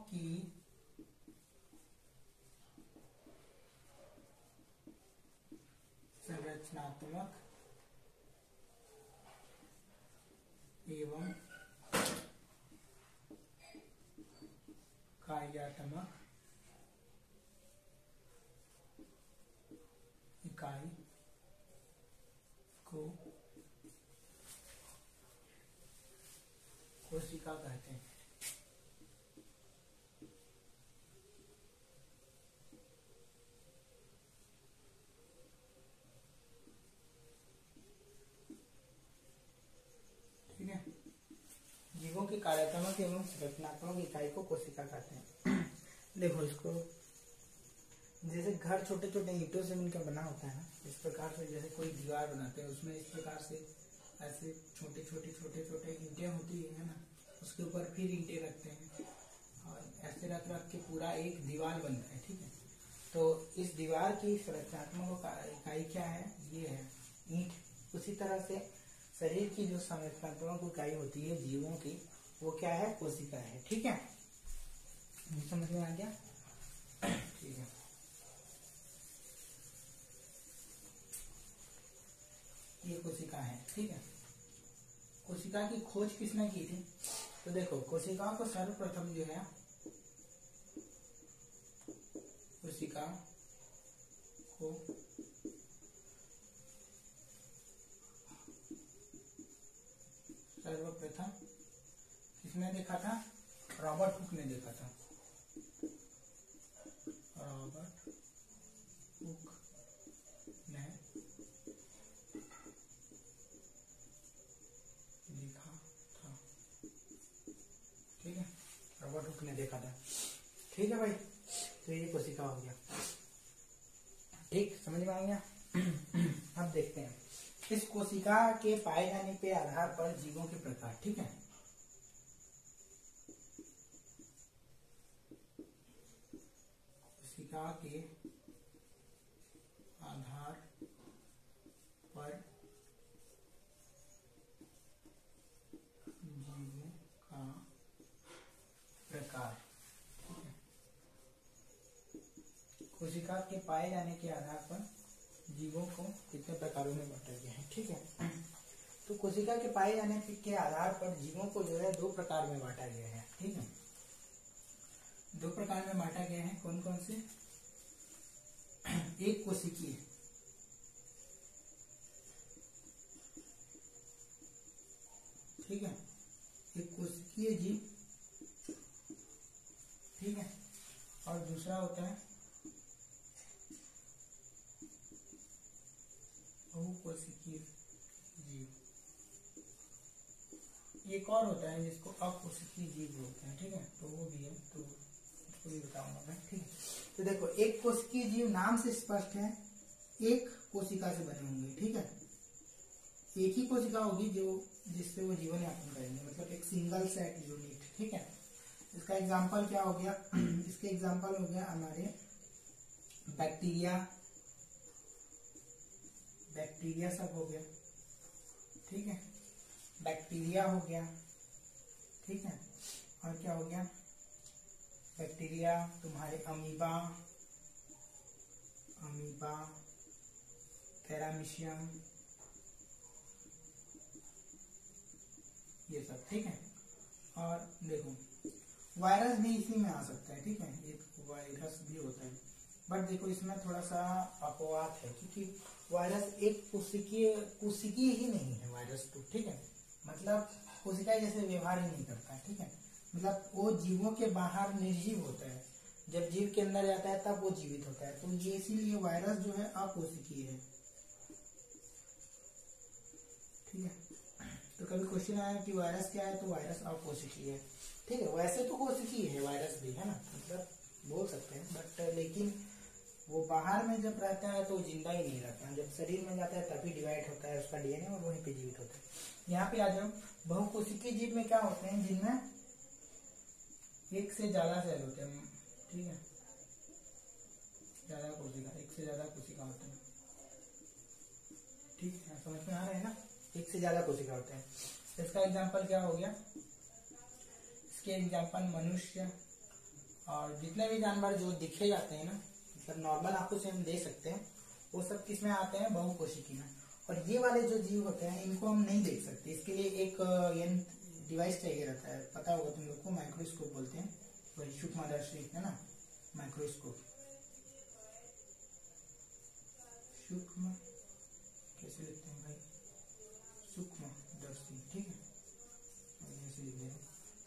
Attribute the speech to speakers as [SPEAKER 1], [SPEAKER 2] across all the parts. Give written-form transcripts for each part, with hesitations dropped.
[SPEAKER 1] की संरचनात्मक एवं कार्यात्मक इकाई को कोशिका कहते हैं। ठीक है, जीवों की कार्यात्मक एवं संरचनात्मक इकाई को कोशिका कहते हैं। देखो इसको, जैसे घर छोटे छोटे ईंटों से मिलकर बना होता है ना, इस प्रकार से जैसे कोई दीवार बनाते हैं उसमें इस प्रकार से ऐसे छोटे छोटे ईंटें होती है ना, उसके ऊपर फिर ईंटें रखते हैं और ऐसे रख रख के पूरा एक दीवार बनता है। ठीक है, तो इस दीवार की संरचनात्मक इकाई क्या है, ये है ईंट। उसी तरह से शरीर की जो संरचनात्मक इकाई होती है जीवों की, वो क्या है, कोशिका है। ठीक है, समझ में आ गया? ठीक है, ये कोशिका है। ठीक है, कोशिका की खोज किसने की थी? तो देखो, कोशिका को सर्वप्रथम जो है, कोशिका को सर्वप्रथम किसने देखा था? रॉबर्ट हुक ने देखा था। रॉबर्ट हुक ने देखा था। ठीक है, रॉबर्ट हुक ने देखा था। ठीक है भाई, तो ये कोशिका हो गया। ठीक, समझ में आ गया? अब देखते हैं इस कोशिका के पाए जाने के आधार पर जीवों के प्रकार। ठीक है, कोशिका के आधार पर जीवों का प्रकार। कोशिका के पाए जाने के आधार पर जीवों को कितने प्रकारों में बांटा गया है। ठीक है, तो कोशिका के पाए जाने के आधार पर जीवों को जो है दो प्रकार में बांटा गया है। ठीक है, दो प्रकार में बांटा गया है। कौन कौन से? एक कोशिकीय, ठीक है, एक कोशिकीय जीव। ठीक है, और दूसरा होता है बहुकोशिकीय जीव। एक और होता है जिसको अकोशिकीय जीव बोलते हैं। ठीक है, तो वो भी है, तो उसको भी बताऊंगा मैं। ठीक है, तो देखो, एक कोशिकीय जीव नाम से स्पष्ट है, एक कोशिका से बने होंगे। ठीक है, एक ही कोशिका होगी जो जिससे वो जीवन यापन करेंगे, मतलब एक सिंगल सेट यूनिट। ठीक है, इसका एग्जांपल क्या हो गया? इसके एग्जांपल हो गया हमारे बैक्टीरिया, बैक्टीरिया सब हो गया। ठीक है, बैक्टीरिया हो गया। ठीक है, और क्या हो गया? बैक्टीरिया, तुम्हारे अमीबा, अमीबा, पैरामीशियम, ये सब। ठीक है, और देखो वायरस भी इसी में आ सकता है। ठीक है, एक वायरस भी होता है, बट देखो इसमें थोड़ा सा अपवाद है, क्योंकि वायरस एक कोशिकीय ही नहीं है वायरस तो। ठीक है, मतलब कोशिका जैसे व्यवहार ही नहीं करता है। ठीक है, मतलब वो जीवों के बाहर निर्जीव होता है, जब जीव के अंदर जाता है तब वो जीवित होता है। तो ये इसीलिए वायरस जो है अकोशिकीय है। ठीक है, तो कभी क्वेश्चन आया कि वायरस क्या है, तो वायरस अकोशिकीय है। ठीक है, वैसे तो कोशिकीय है वायरस भी, है ना, मतलब बोल सकते हैं, बट लेकिन वो बाहर में जब रहता है तो जिंदा ही नहीं रहता है, जब शरीर में जाता है तभी डिवाइड होता है उसका डीएनए और वहीं पे जीवित होता है। यहाँ पे आ जाओ, बहुकोशिकीय जीव में क्या होते हैं, जिनमें एक से ज्यादा सेल होते हैं। ठीक है, ज्यादा कोशिका, एक से ज्यादा कोशिका होते हैं। ठीक है, समझ में आ रहा है ना, एक से ज्यादा कोशिका होते हैं। इसका एग्जाम्पल क्या हो गया? इसके एग्जाम्पल मनुष्य, और जितने भी जानवर जो दिखे जाते हैं ना, मतलब नॉर्मल आंखों से हम देख सकते हैं, वो सब किसमें आते हैं, बहुकोशिकी में। और ये वाले जो जीव होते हैं इनको हम नहीं देख सकते, इसके लिए एक डिवाइस चाहिए रहता है, पता होगा तुम लोग को, माइक्रोस्कोप बोलते हैं, वही सूक्ष्मदर्शी है ना, माइक्रोस्कोप। सूक्ष्म कैसे लिखते हैं भाई, सूक्ष्मदर्शी, ठीक है, ऐसे लिख दे,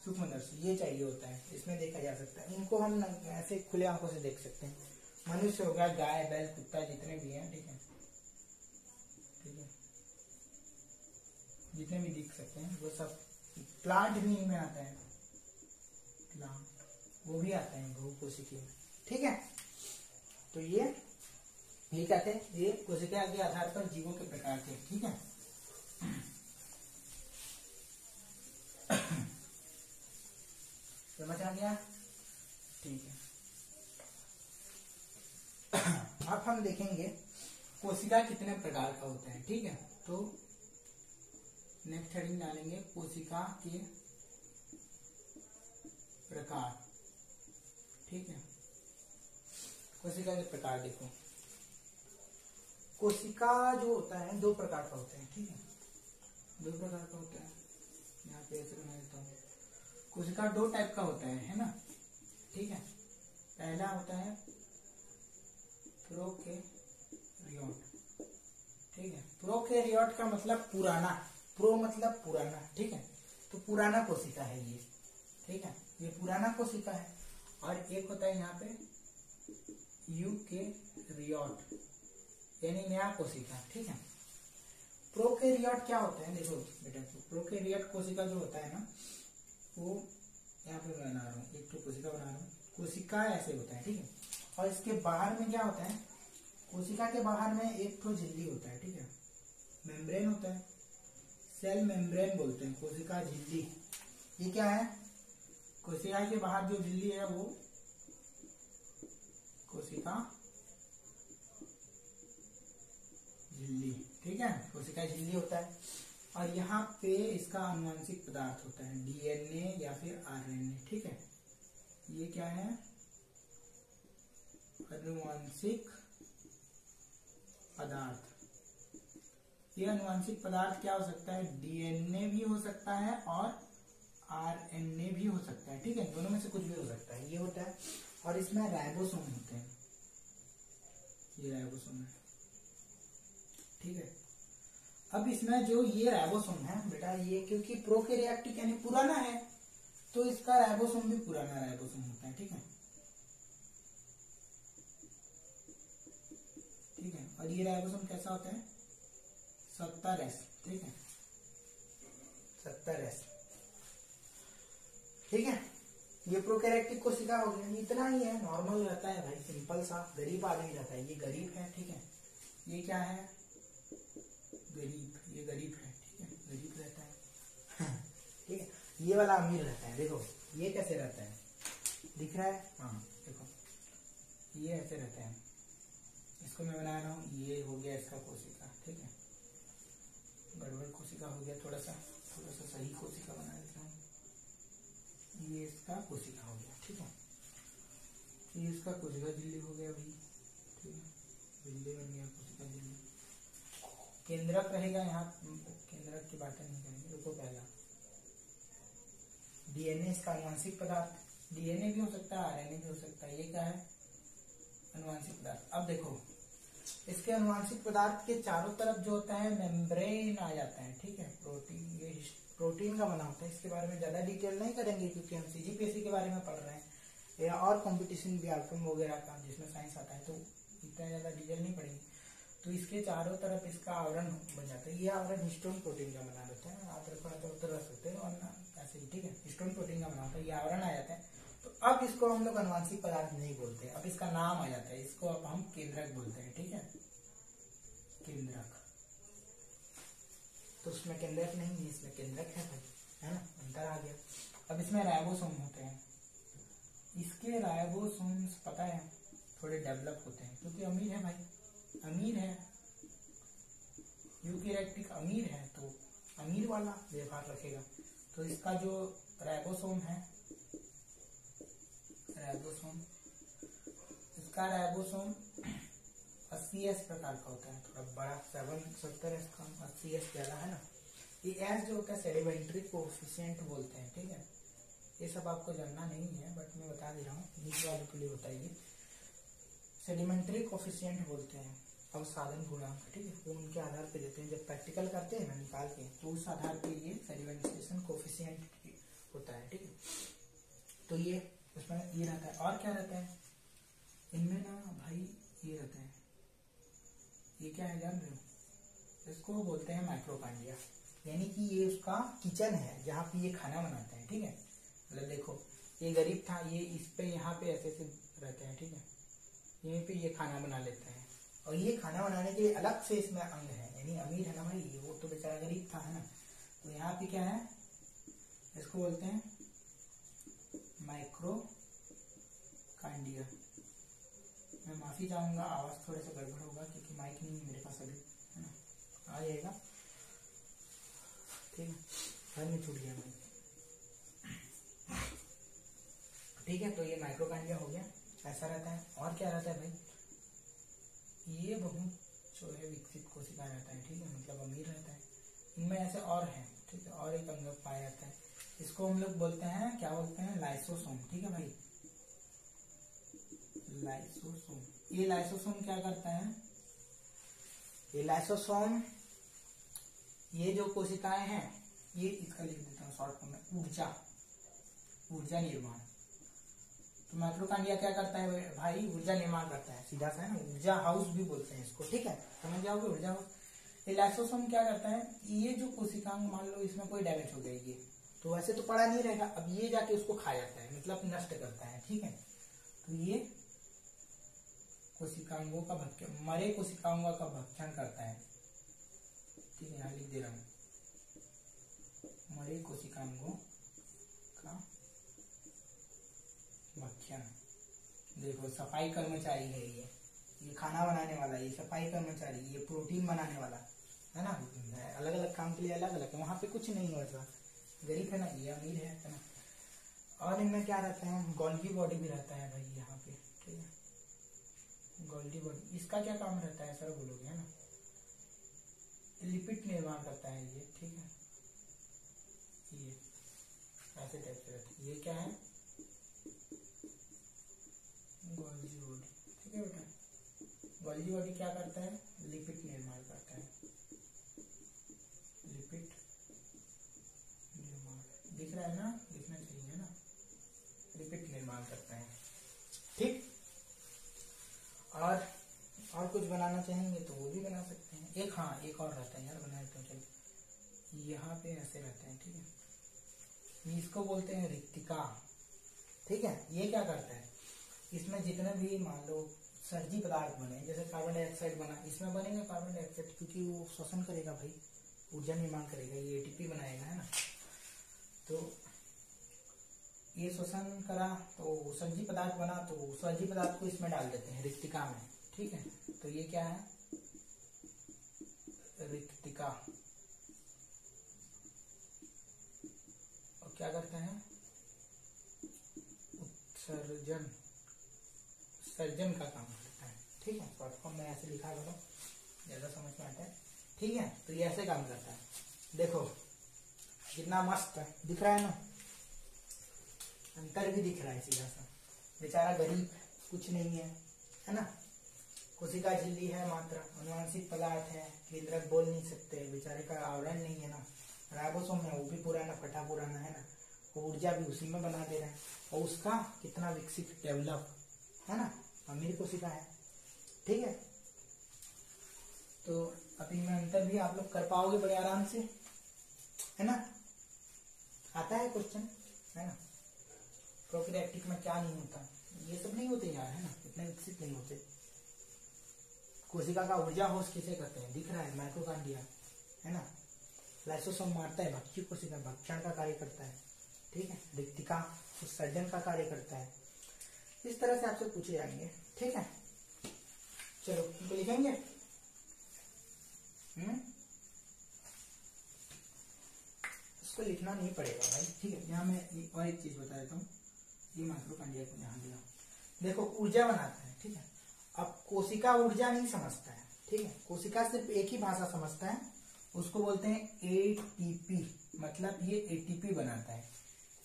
[SPEAKER 1] सूक्ष्मदर्शी ये चाहिए होता है, इसमें देखा जा सकता है। इनको हम ऐसे खुले आंखों से देख सकते हैं। मनुष्य हो गया, गाय बैल कुत्ता जितने भी हैं, ठीक है, ठीक है, जितने भी दिख सकते हैं वो सब। प्लांट भी इनमें आता है, प्लांट वो भी आता है बहुकोशिकीय में, ठीक है। तो ये कहते हैं, ये कोशिका के आधार पर जीवों के प्रकार थे, ठीक है। समझ आ गया, ठीक है। अब हम देखेंगे कोशिका कितने प्रकार का होता है, ठीक है। तो नेक्स्ट हेडिंग डालेंगे कोशिका के प्रकार, ठीक है। कोशिका के प्रकार देखो, कोशिका जो होता है दो प्रकार का होता है, ठीक है, दो प्रकार का होता है। यहाँ पे ऐसे बना देता हूँ, कोशिका दो टाइप का होता है ना, ठीक है। पहला होता है प्रोकैरियोट, ठीक है। प्रोकैरियोट का मतलब पुराना, प्रो मतलब पुराना, ठीक है। तो पुराना कोशिका है ये, ठीक है, ये पुराना कोशिका है। और एक होता है यहाँ पे यूकेरियोट, यानी नया कोशिका, ठीक है। प्रोकैरियोट क्या होता है, देखो बेटा, प्रोकैरियोट कोशिका जो होता है ना, वो यहाँ पे बना रहा हूँ, एक तो कोशिका बना रहा हूँ, कोशिका ऐसे होता है, ठीक है। और इसके बाहर में क्या होता है, कोशिका के बाहर में एक तो झिल्ली होता है, ठीक है, मेम्ब्रेन होता है, सेल मेम्ब्रेन बोलते हैं, कोशिका झिल्ली। ये क्या है, कोशिका के बाहर जो झिल्ली है वो कोशिका झिल्ली, ठीक है, कोशिका झिल्ली होता है। और यहाँ पे इसका आनुवंशिक पदार्थ होता है, डीएनए या फिर आरएनए, ठीक है। ये क्या है, आनुवंशिक पदार्थ। ये आनुवंशिक पदार्थ क्या हो सकता है, डीएनए भी हो सकता है और आरएनए भी हो सकता है, ठीक है, दोनों में से कुछ भी हो सकता है, ये होता है। और इसमें राइबोसोम होते हैं, ये राइबोसोम है, ठीक है। अब इसमें जो ये राइबोसोम है बेटा, ये क्योंकि प्रोकैरियोटिक यानी पुराना है, तो इसका राइबोसोम भी पुराना राइबोसोम होता है, ठीक है, ठीक है। और ये राइबोसोम कैसा होता है, 70S, ठीक है, 70S, ठीक है। ये प्रोकैरियोटिक कोशिका हो गया, इतना ही है, नॉर्मल रहता है भाई, सिंपल सा, गरीब आदमी रहता है, ये गरीब है, ठीक है। ये क्या है, गरीब, ये गरीब है, ठीक है, गरीब रहता है, ठीक है। ये वाला अमीर रहता है, देखो ये कैसे रहता है, दिख रहा है, हाँ देखो ये ऐसे रहता है, इसको मैं बना रहा हूँ, ये हो गया इसका कोशिका, ठीक है, गड़बड़ कोशिका हो गया, थोड़ा सा सही कोशिका बना देता हूँ, ये इसका कोशिका हो गया, ठीक है। ये इसका कोशिका झिल्ली हो गया भाई, ठीक है, झिल्ली बन गया, कोशिका झिल्ली। केंद्रक रहेगा यहाँ, केंद्रक की बातें नहीं करेंगे, देखो पहला डीएनए, इसका आनुवंशिक पदार्थ, डीएनए भी हो सकता है, आरएनए भी हो सकता है, ये क्या है, आनुवंशिक पदार्थ। अब देखो इसके आनुवंशिक पदार्थ के चारों तरफ जो होता है मेम्ब्रेन आ जाता है, ठीक है, प्रोटीन, ये प्रोटीन का बना होता है, इसके बारे में ज्यादा डिटेल नहीं करेंगे क्योंकि हम सीजीपीएससी के बारे में पढ़ रहे हैं, या और कंपटीशन भी आउटकम वगैरह का जिसमें साइंस आता है, तो इतना ज्यादा डिटेल नहीं पढ़ेंगे। तो इसके चारों तरफ इसका आवरण बन जाता है, ये आवरण हिस्टोन प्रोटीन का बना रहता है, आप तो रख सकते हैं, और ऐसे ही, ठीक है, हिस्टोन प्रोटीन का बना होता है, ये आवरण आ जाता है। तो अब इसको हम लोग आनुवंशिक पदार्थ नहीं बोलते, अब इसका नाम आ जाता है, इसको अब हम केंद्रक बोलते हैं, ठीक है, केंद्रक। तो उसमें केंद्रक नहीं है, इसमें केंद्रक है भाई, है ना, अंतर आ गया। अब इसमें राइबोसोम होते हैं, इसके राइबोसोम्स पता है थोड़े डेवलप होते हैं, क्योंकि अमीर है भाई, अमीर है, यूकेरियोटिक अमीर है, तो अमीर वाला व्यवहार रखेगा। तो इसका जो राइबोसोम है, राइबोसोम इसका राइबोसोम 80S प्रकार का होता है, थोड़ा बड़ा 770S कम, 80S ज्यादा है ना। ये एस जो होता है सेडिमेंट्री कोएफिशिएंट बोलते हैं, ठीक है। ये सब आपको जानना नहीं है बट मैं बता दे रहा हूँ, नीच वालों के लिए बताइए। सेडिमेंट्री कोएफिशिएंट बोलते हैं अवसादन गुणांक, ठीक है। वो उनके आधार पे देते हैं, जब प्रैक्टिकल करते हैं ना निकाल के, तो उस आधार पे ये सेडिमेंटेशन कोएफिशिएंट होता है, ठीक है। तो ये उसमें ये रहता है। और क्या रहता है इनमें ना भाई, ये रहता है, ये क्या है जान रहे हो, इसको बोलते हैं माइक्रोकांडिया, यानी कि ये उसका किचन है जहाँ पे ये खाना बनाते हैं, ठीक है। मतलब देखो ये गरीब था, ये इस पे यहाँ पे ऐसे ऐसे रहते हैं, ठीक है। यहीं पे ये खाना बना लेते हैं, और ये खाना बनाने के लिए अलग से इसमें अंग है, यानी अमीर है ना भाई, वो तो बेचारा गरीब था, है ना। तो यहाँ पे क्या है, इसको बोलते हैं माइक्रोकांडिया। मैं माफी चाहूंगा, आवाज थोड़ा सा गड़बड़ होगा क्योंकि माइक नहीं है मेरे पास अभी, है ना। आ जाएगा, ठीक है। घर में छूट गया माइक, ठीक है। तो ये माइक्रोकांडिया हो गया, ऐसा रहता है। और क्या रहता है भाई, ये बहुत जो है विकसित कोशिका रहता है, ठीक है, मतलब अमीर रहता है। इनमें ऐसे और है, ठीक है, और एक अंग पाया जाता है, इसको हम लोग बोलते हैं, क्या बोलते हैं, लाइसोसोम, ठीक है भाई, लाइसोसोम। ये लाइसोसोम क्या करता है, ये लाइसोसोम, ये जो कोशिकाएं हैं, ये इसका लिख देता हूँ शॉर्ट फॉर्म में, ऊर्जा निर्माण। तो माइक्रोकांडिया क्या करता है भाई, ऊर्जा निर्माण करता है, सीधा सा है ना, ऊर्जा हाउस भी बोलते हैं इसको, ठीक है, समझ जाओगे, ऊर्जा हाउस। ये लाइसोसोम क्या करता है, ये जो कोशिकांग मान लो इसमें कोई डैमेज हो गई, ये तो वैसे तो पड़ा नहीं रहेगा, अब ये जाके उसको खा जाता है, मतलब नष्ट करता है, ठीक है। तो ये कोशिकांगों का भक्षण, मरे कोशिकांगों का भक्षण करता है, ठीक है, यहाँ लिख दे रहा हूँ, मरे कोशिकांगों का भक्षण। देखो सफाई कर्मचारी है ये खाना बनाने वाला, ये सफाई कर्मचारी, ये प्रोटीन बनाने वाला, है ना। अलग अलग काम के लिए अलग अलग है, वहां पे कुछ नहीं है वैसा, गरीब है ना, ये अमीर है ना। और इनमें क्या रहता है, गोल्गी बॉडी भी रहता है भाई यहाँ पे, ठीक है, गोल्गी बॉडी। इसका क्या काम रहता है सर बोलोगे, है ना, लिपिड निर्माण करता है ये, ठीक है, ये ऐसे टाइप से रहता है। ये क्या है, गोल्गी बॉडी, ठीक है बेटा। गोल्गी बॉडी क्या करता है, लिपिड निर्माण करता है, लिपिड निर्माण, दिख रहा है ना, दिखना चाहिए ना, लिपिड निर्माण करता है, ठीक। और कुछ बनाना चाहेंगे तो वो भी बना सकते हैं। एक हाँ एक और रहता है यार, बना देता हूँ, चलो यहाँ पे ऐसे रहता है, ठीक है, इसको बोलते हैं रिक्तिका, ठीक है। ये क्या करता है, इसमें जितने भी मान लो सर्जी पदार्थ बने, जैसे कार्बन डाइऑक्साइड बना, इसमें बनेगा कार्बन डाइऑक्साइड, क्योंकि वो श्वसन करेगा भाई, ऊर्जा निर्माण करेगा, ये एटीपी बनाएगा, है ना। तो ये श्वसन करा तो सर्जी पदार्थ बना, तो सर्जी पदार्थ को इसमें डाल देते हैं रिक्तिका में, ठीक है। तो ये क्या है, रिक्तिका। और क्या करता है, उत्सर्जन, सर्जन का काम करता है, ठीक है। शॉर्ट फॉर्म में ऐसे लिखा करो, ज्यादा समझ में आता है, ठीक है। तो ये ऐसे काम करता है, देखो कितना मस्त दिख रहा है ना, अंतर भी दिख रहा है सीधा सा। बेचारा गरीब, कुछ नहीं है ना। कोशिका झिल्ली है मात्र, अनुवांशिक पदार्थ है, केंद्रक बोल नहीं सकते, बेचारे का आवरण नहीं है ना। राइबोसोम है, वो भी पुराना फटा पुराना है ना, ऊर्जा भी उसी में बना दे रहा है, और उसका कितना विकसित डेवलप है ना, अमीर कोशिका है, ठीक है। तो अब इनमें अंतर भी आप लोग कर पाओगे बड़े आराम से, है ना। आता है क्वेश्चन, है ना। प्रोकैरियोटिक में क्या नहीं होता, ये सब नहीं होते यार, है ना, इतने विकसित नहीं होते। कोशिका का ऊर्जा होश किसे कहते हैं, दिख रहा है, माइक्रोकांडिया, है ना। लाइसोसोम मारता है, भक्षी कोशिका भक्षण का कार्य करता है, ठीक है। रिक्तिका उत्सर्जन का कार्य करता है। इस तरह से आपसे पूछे जाएंगे, ठीक है। चलो इनको लिखेंगे, इसको लिखना नहीं पड़ेगा भाई, ठीक है। यहाँ मैं और एक चीज बता देता हूँ, ये माइक्रोकांडिया को यहाँ दिया, देखो ऊर्जा बनाता है, ठीक है। अब कोशिका ऊर्जा नहीं समझता है, ठीक है, कोशिका सिर्फ एक ही भाषा समझता है, उसको बोलते हैं एटीपी, मतलब ये एटीपी बनाता है।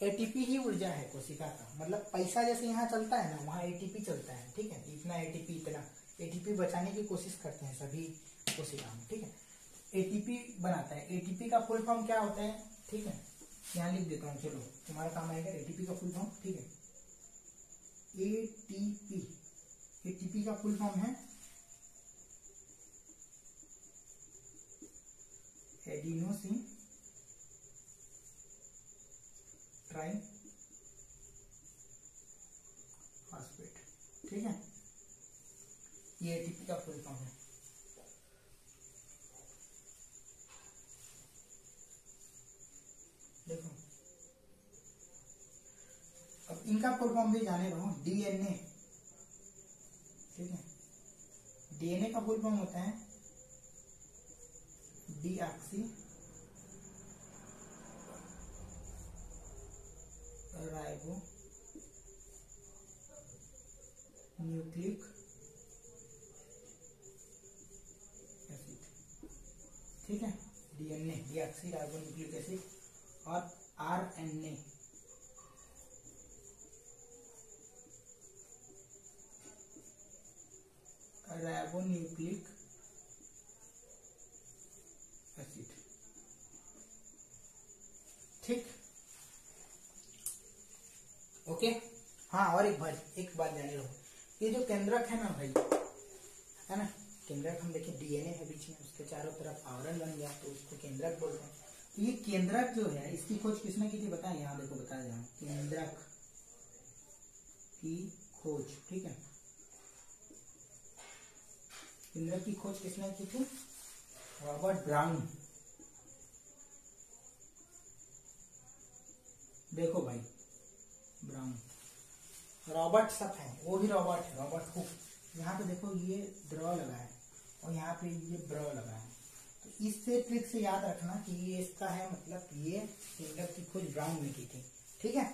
[SPEAKER 1] एटीपी ही ऊर्जा है कोशिका का, मतलब पैसा जैसे यहाँ चलता है ना, वहाँ एटीपी चलता है, ठीक है। इतना एटीपी, इतना एटीपी बचाने की कोशिश करते हैं सभी कोशिका में, ठीक है। एटीपी बनाता है। एटीपी का फुल फॉर्म क्या होता है, ठीक है, यहाँ लिख देता हूँ, चलो तुम्हारा काम आएगा। एटीपी का फुल फॉर्म, ठीक है, एटीपी, एटीपी का फुल फॉर्म है एडिनोसिन ट्राई फॉस्फेट, ठीक है, ये एटीपी का फुल फॉर्म है। देखो अब इनका फुल फॉर्म भी जाने रहो, डीएनए, ठीक है। डीएनए का फुल फॉर्म होता है डीऑक्सी राइबो न्यूक्लिक एसिड, ठीक है। DNA deoxy ribo nucleic acid, और आरएनए राइबो न्यूक्लिक एसिड, ठीक, ओके। हाँ, और एक बात जाने रहो, ये जो केंद्रक है ना भाई, है ना, केंद्रक हम देखें डीएनए है बीच में, उसके चारों तरफ आवरण बन गया, तो उसको केंद्रक बोलते हैं। तो ये केंद्रक जो है, इसकी खोज किसने की थी बताएं, यहाँ देखो बताया जाए, केंद्रक की खोज, ठीक है, केंद्रक की खोज किसने की थी, रॉबर्ट ब्राउन। देखो भाई, ब्राउन, रॉबर्ट सब है, वो भी रॉबर्ट है, रॉबर्ट हुक। यहाँ पे देखो ये द्र लगा है और यहाँ पे ये ब्र लगा है, तो इससे ट्रिक से याद रखना कि ये इसका है, मतलब ये केंद्रक की खोज ब्राउन ने की थी, ठीक है।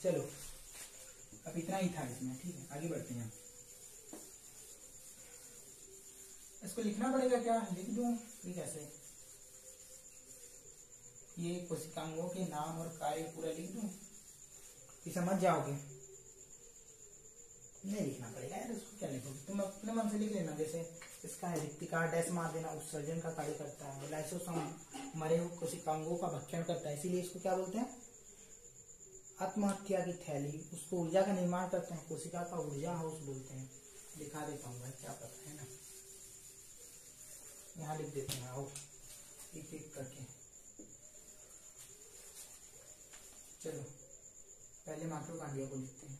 [SPEAKER 1] चलो अब इतना ही था इसमें, ठीक है, आगे बढ़ते हैं। इसको लिखना पड़ेगा क्या, लिख दूं ये कैसे, ये कोशिकांगों के नाम और कार्य पूरा लिख दूं कि समझ जाओगे, नहीं लिखना पड़ेगा यार, उसको क्या लिखोगे, तुम अपने मन से लिख लेना। जैसे इसका है रिक्तिका, डैश मार देना, उत्सर्जन का कार्य करता है, लाइसोसोम मरे हुए कोशिकांगों का भक्षण करता है, इसीलिए इसको क्या बोलते हैं, आत्महत्या की थैली। उसको ऊर्जा का निर्माण करते हैं, कोशिका का ऊर्जा हाउस बोलते हैं। दिखा देता हूँ भाई, क्या पता है ना, यहाँ लिख देते हैं, आओ एक एक करके। चलो पहले माइटोकॉन्ड्रिया को लिखते हैं।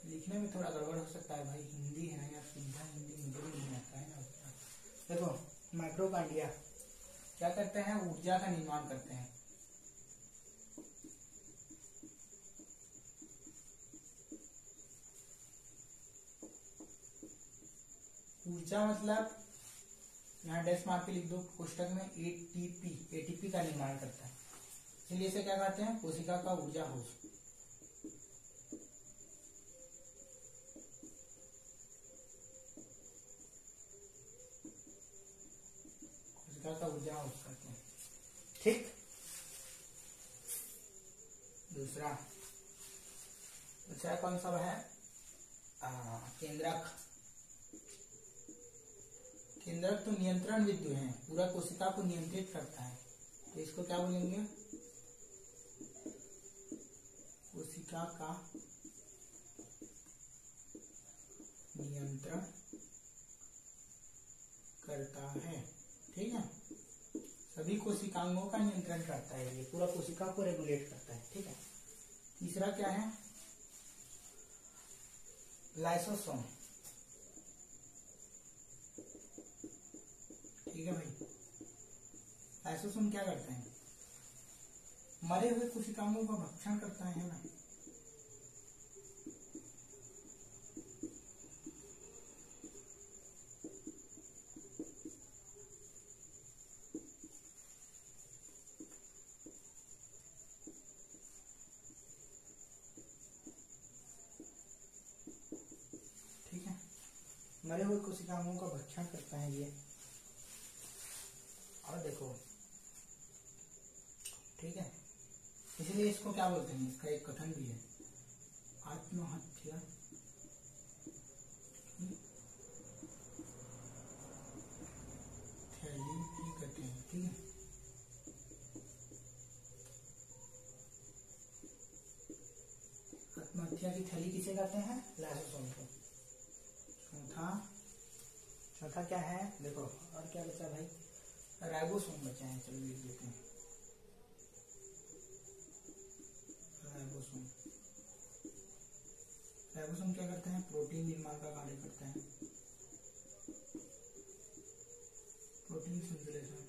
[SPEAKER 1] लिखने में थोड़ा गड़बड़ हो सकता है भाई, हिंदी है ना यार, सीधा हिंदी मुझे भी नहीं आता है ना। देखो माइटोकॉन्ड्रिया क्या करते हैं, ऊर्जा का निर्माण करते हैं। ऊर्जा मतलब यहाँ डैश मार के लिख दो कोष्टक में, एटीपी, एटीपी का निर्माण करता है, इसलिए इसे क्या कहते हैं, कोशिका का ऊर्जा हाउस। कोशिका का ऊर्जा हाउस कहते हैं, ठीक। दूसरा दूसरा कौन सा है, केंद्रक। केंद्रक तो नियंत्रण बिंदु है, पूरा कोशिका को नियंत्रित करता है, तो इसको क्या बोलेंगे, कोशिका का नियंत्रण करता है, ठीक है। सभी कोशिकांगों का नियंत्रण करता है, ये पूरा कोशिका को रेगुलेट करता है, ठीक है। तीसरा क्या है, लाइसोसोम, ठीक है भाई। लाइसोसोम क्या करते हैं, मरे हुए कोशिकाओं का भक्षण करता है ना। मरे हुए कोशिकाओं का भक्षण करता है ये। और देखो, ठीक है, इसलिए इसको क्या बोलते हैं, इसका एक कथन भी है, आत्महत्या थैली की कहते हैं। ठीक है, आत्महत्या की थैली किसे कहते हैं, लाइसोसोम को। चौथा क्या है, देखो और क्या बचा भाई, राइबोसोम बचा है, चलो लिख लेते हैं राइबोसोम। राइबोसोम क्या करते हैं, प्रोटीन निर्माण का कार्य करते हैं, प्रोटीन संश्लेषण।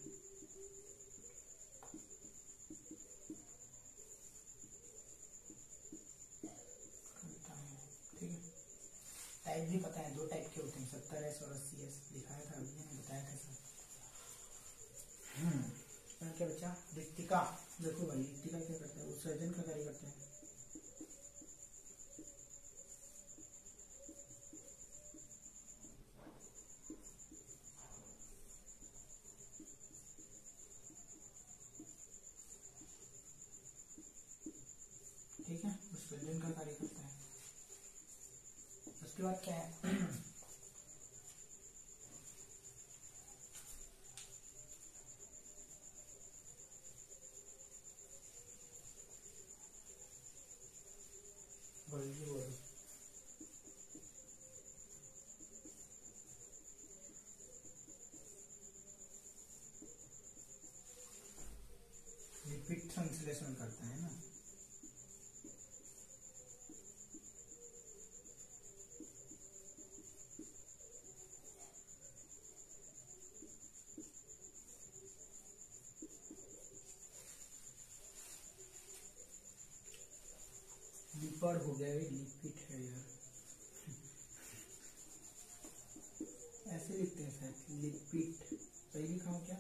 [SPEAKER 1] टाइप भी पता है, दो टाइप के होते हैं, 70S और 80S, दिखाया था अभी मैंने, बताया था सर। क्या बच्चा, रिक्तिका। देखो भाई रिक्तिका क्या करता है, उत्सर्जन का कार्य करता है। ठीक है, उत्सर्जन का कार्य करता है। उसके बाद क्या है, लिपिड संश्लेषण करता है ना। लिपिड हो गया, लिपिड है यार, ऐसे लिखते हैं शायद, लिपिड। सही लिखा हो क्या?